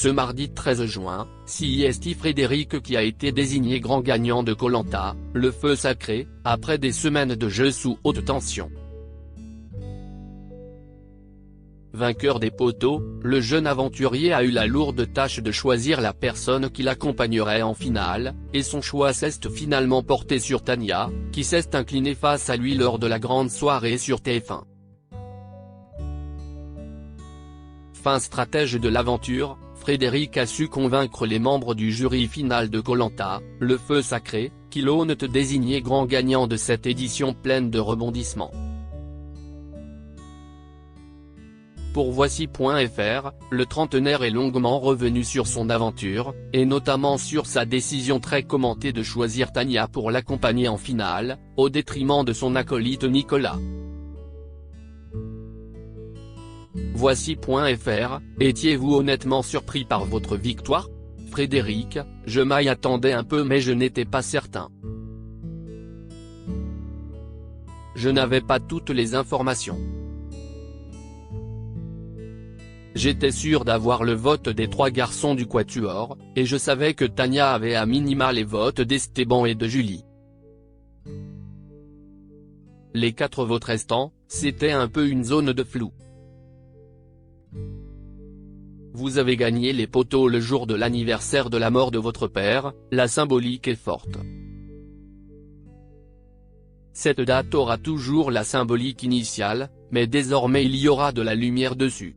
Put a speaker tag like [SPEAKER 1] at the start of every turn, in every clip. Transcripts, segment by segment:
[SPEAKER 1] Ce mardi 13 juin, c'est Frédéric qui a été désigné grand gagnant de Koh Lanta, le feu sacré, après des semaines de jeu sous haute tension. Vainqueur des poteaux, le jeune aventurier a eu la lourde tâche de choisir la personne qui l'accompagnerait en finale, et son choix s'est finalement porté sur Tania, qui s'est inclinée face à lui lors de la grande soirée sur TF1. Fin stratège de l'aventure, Frédéric a su convaincre les membres du jury final de Koh Lanta, le feu sacré, qui l'ont désigné grand gagnant de cette édition pleine de rebondissements. Pour Voici.fr, le trentenaire est longuement revenu sur son aventure, et notamment sur sa décision très commentée de choisir Tania pour l'accompagner en finale, au détriment de son acolyte Nicolas. Voici.fr, étiez-vous honnêtement surpris par votre victoire ? Frédéric, je m'y attendais un peu mais je n'étais pas certain. Je n'avais pas toutes les informations. J'étais sûr d'avoir le vote des 3 garçons du quatuor, et je savais que Tania avait à minima les votes d'Esteban et de Julie. Les 4 votes restants, c'était un peu une zone de flou. Vous avez gagné les poteaux le jour de l'anniversaire de la mort de votre père, la symbolique est forte. Cette date aura toujours la symbolique initiale, mais désormais il y aura de la lumière dessus.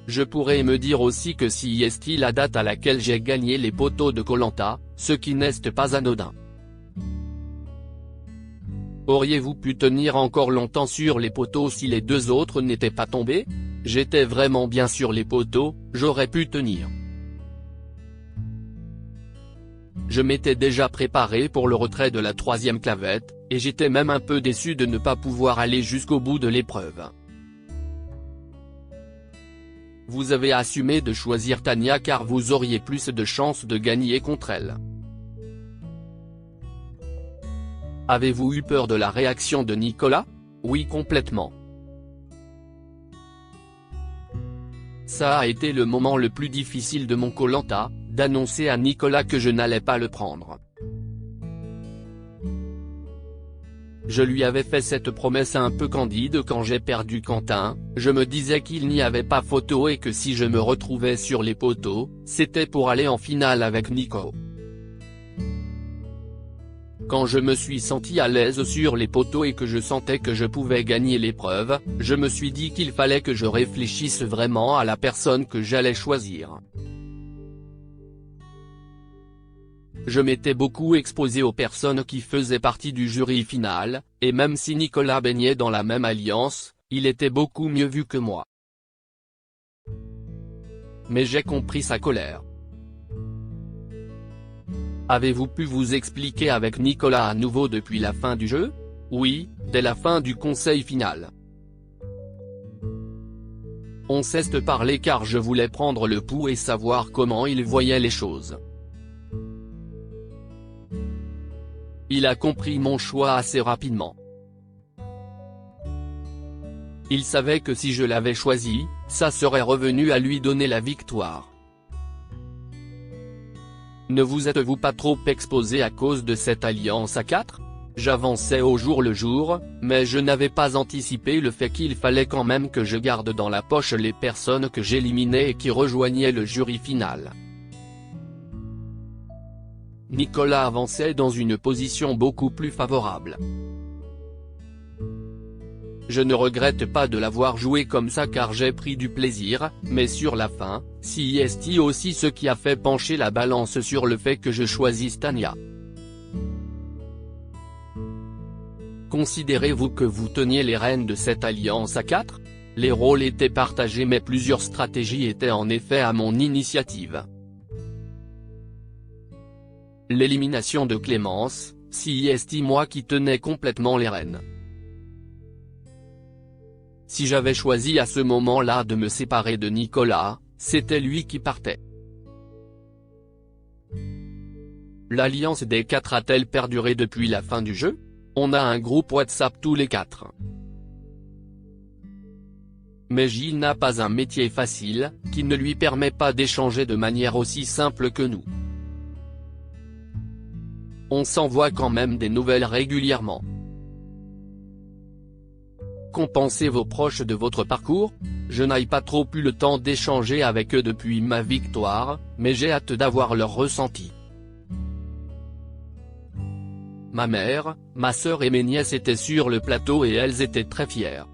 [SPEAKER 1] Je pourrais me dire aussi que si est la date à laquelle j'ai gagné les poteaux de Koh Lanta, ce qui n'est pas anodin. Auriez-vous pu tenir encore longtemps sur les poteaux si les 2 autres n'étaient pas tombés ? J'étais vraiment bien sur les poteaux, j'aurais pu tenir. Je m'étais déjà préparé pour le retrait de la 3e clavette, et j'étais même un peu déçu de ne pas pouvoir aller jusqu'au bout de l'épreuve. Vous avez assumé de choisir Tania car vous auriez plus de chances de gagner contre elle. Avez-vous eu peur de la réaction de Nicolas ? Oui, complètement. Ça a été le moment le plus difficile de mon Koh Lanta, d'annoncer à Nicolas que je n'allais pas le prendre. Je lui avais fait cette promesse un peu candide quand j'ai perdu Quentin, je me disais qu'il n'y avait pas photo et que si je me retrouvais sur les poteaux, c'était pour aller en finale avec Nico. Quand je me suis senti à l'aise sur les poteaux et que je sentais que je pouvais gagner l'épreuve, je me suis dit qu'il fallait que je réfléchisse vraiment à la personne que j'allais choisir. Je m'étais beaucoup exposé aux personnes qui faisaient partie du jury final, et même si Nicolas baignait dans la même alliance, il était beaucoup mieux vu que moi. Mais j'ai compris sa colère. Avez-vous pu vous expliquer avec Nicolas à nouveau depuis la fin du jeu ? Oui, dès la fin du conseil final. On s'est parlé car je voulais prendre le pouls et savoir comment il voyait les choses. Il a compris mon choix assez rapidement. Il savait que si je l'avais choisi, ça serait revenu à lui donner la victoire. Ne vous êtes-vous pas trop exposé à cause de cette alliance à 4 ? J'avançais au jour le jour, mais je n'avais pas anticipé le fait qu'il fallait quand même que je garde dans la poche les personnes que j'éliminais et qui rejoignaient le jury final. Nicolas avançait dans une position beaucoup plus favorable. Je ne regrette pas de l'avoir joué comme ça car j'ai pris du plaisir, mais sur la fin, c'est aussi ce qui a fait pencher la balance sur le fait que je choisisse Tania. Considérez-vous que vous teniez les rênes de cette alliance à 4 ? Les rôles étaient partagés mais plusieurs stratégies étaient en effet à mon initiative. L'élimination de Clémence, c'est moi qui tenais complètement les rênes. Si j'avais choisi à ce moment-là de me séparer de Nicolas, c'était lui qui partait. L'alliance des 4 a-t-elle perduré depuis la fin du jeu ? On a un groupe WhatsApp tous les 4. Mais Gilles n'a pas un métier facile, qui ne lui permet pas d'échanger de manière aussi simple que nous. On s'envoie quand même des nouvelles régulièrement. Qu'ont pensé vos proches de votre parcours? Je n'ai pas trop eu le temps d'échanger avec eux depuis ma victoire, mais j'ai hâte d'avoir leur ressenti. Ma mère, ma sœur et mes nièces étaient sur le plateau et elles étaient très fières.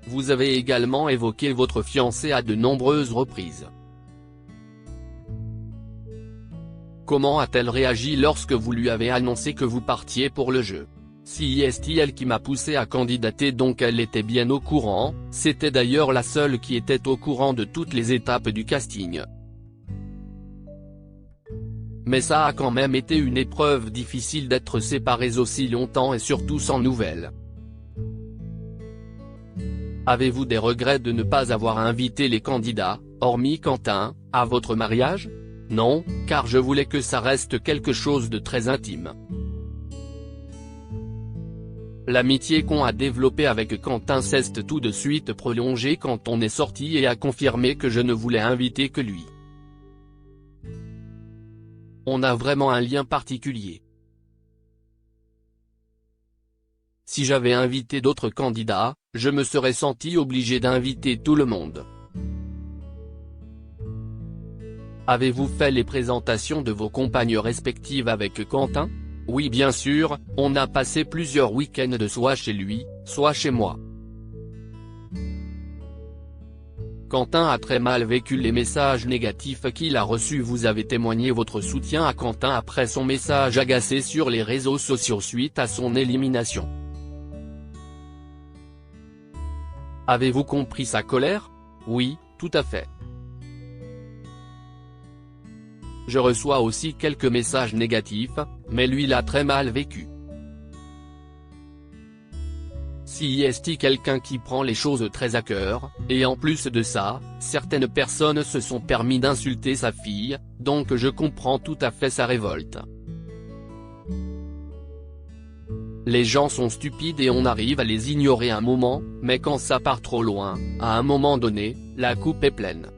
[SPEAKER 1] Vous avez également évoqué votre fiancé à de nombreuses reprises. Comment a-t-elle réagi lorsque vous lui avez annoncé que vous partiez pour le jeu? C'est elle qui m'a poussé à candidater, donc elle était bien au courant, c'était d'ailleurs la seule qui était au courant de toutes les étapes du casting. Mais ça a quand même été une épreuve difficile d'être séparés aussi longtemps et surtout sans nouvelles. Avez-vous des regrets de ne pas avoir invité les candidats, hormis Quentin, à votre mariage? Non, car je voulais que ça reste quelque chose de très intime. L'amitié qu'on a développée avec Quentin s'est tout de suite prolongée quand on est sorti et a confirmé que je ne voulais inviter que lui. On a vraiment un lien particulier. Si j'avais invité d'autres candidats, je me serais senti obligé d'inviter tout le monde. Avez-vous fait les présentations de vos compagnes respectives avec Quentin? Oui, bien sûr, on a passé plusieurs week-ends soit chez lui, soit chez moi. Quentin a très mal vécu les messages négatifs qu'il a reçus. Vous avez témoigné votre soutien à Quentin après son message agacé sur les réseaux sociaux suite à son élimination. Avez-vous compris sa colère? Oui, tout à fait. Je reçois aussi quelques messages négatifs, mais lui l'a très mal vécu. Si est quelqu'un qui prend les choses très à cœur, et en plus de ça, certaines personnes se sont permis d'insulter sa fille, donc je comprends tout à fait sa révolte. Les gens sont stupides et on arrive à les ignorer un moment, mais quand ça part trop loin, à un moment donné, la coupe est pleine.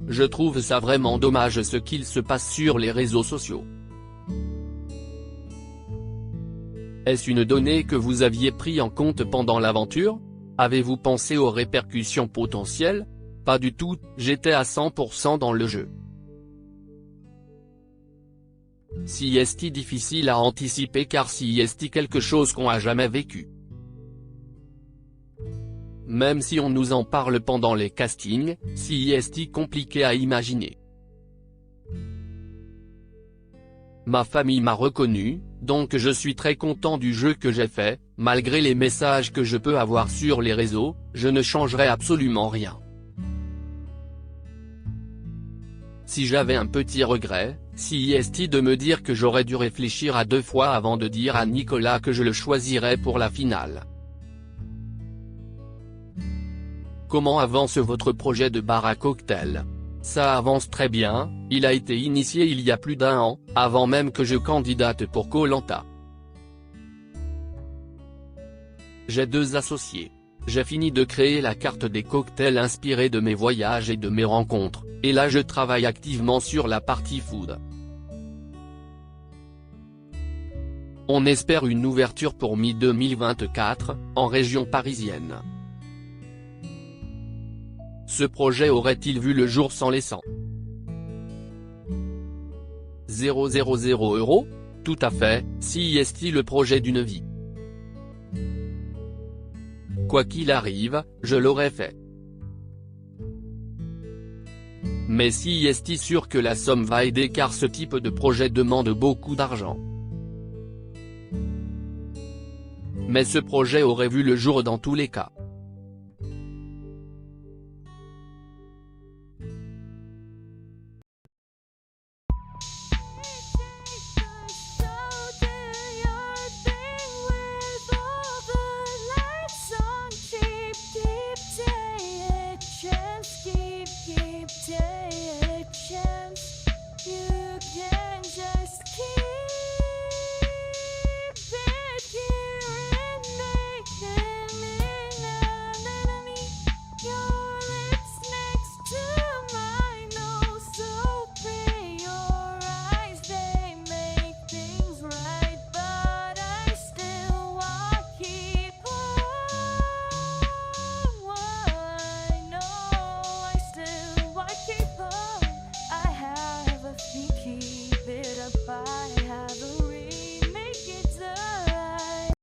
[SPEAKER 1] Je trouve ça vraiment dommage ce qu'il se passe sur les réseaux sociaux. Est-ce une donnée que vous aviez pris en compte pendant l'aventure? Avez-vous pensé aux répercussions potentielles? Pas du tout, j'étais à 100% dans le jeu. Si est difficile à anticiper car si est quelque chose qu'on a jamais vécu. Même si on nous en parle pendant les castings, si est compliqué à imaginer. Ma famille m'a reconnu, donc je suis très content du jeu que j'ai fait, malgré les messages que je peux avoir sur les réseaux, je ne changerai absolument rien. Si j'avais un petit regret, si est de me dire que j'aurais dû réfléchir à 2 fois avant de dire à Nicolas que je le choisirais pour la finale. Comment avance votre projet de bar à cocktail? Ça avance très bien, il a été initié il y a plus d'1 an, avant même que je candidate pour Koh-Lanta. J'ai 2 associés. J'ai fini de créer la carte des cocktails inspirée de mes voyages et de mes rencontres, et là je travaille activement sur la partie food. On espère une ouverture pour mi-2024, en région parisienne. Ce projet aurait-il vu le jour sans les 100 000 €? Tout à fait, si est le projet d'une vie. Quoi qu'il arrive, je l'aurais fait. Mais si est sûr que la somme va aider car ce type de projet demande beaucoup d'argent. Mais ce projet aurait vu le jour dans tous les cas.
[SPEAKER 2] Keep take a chance, you can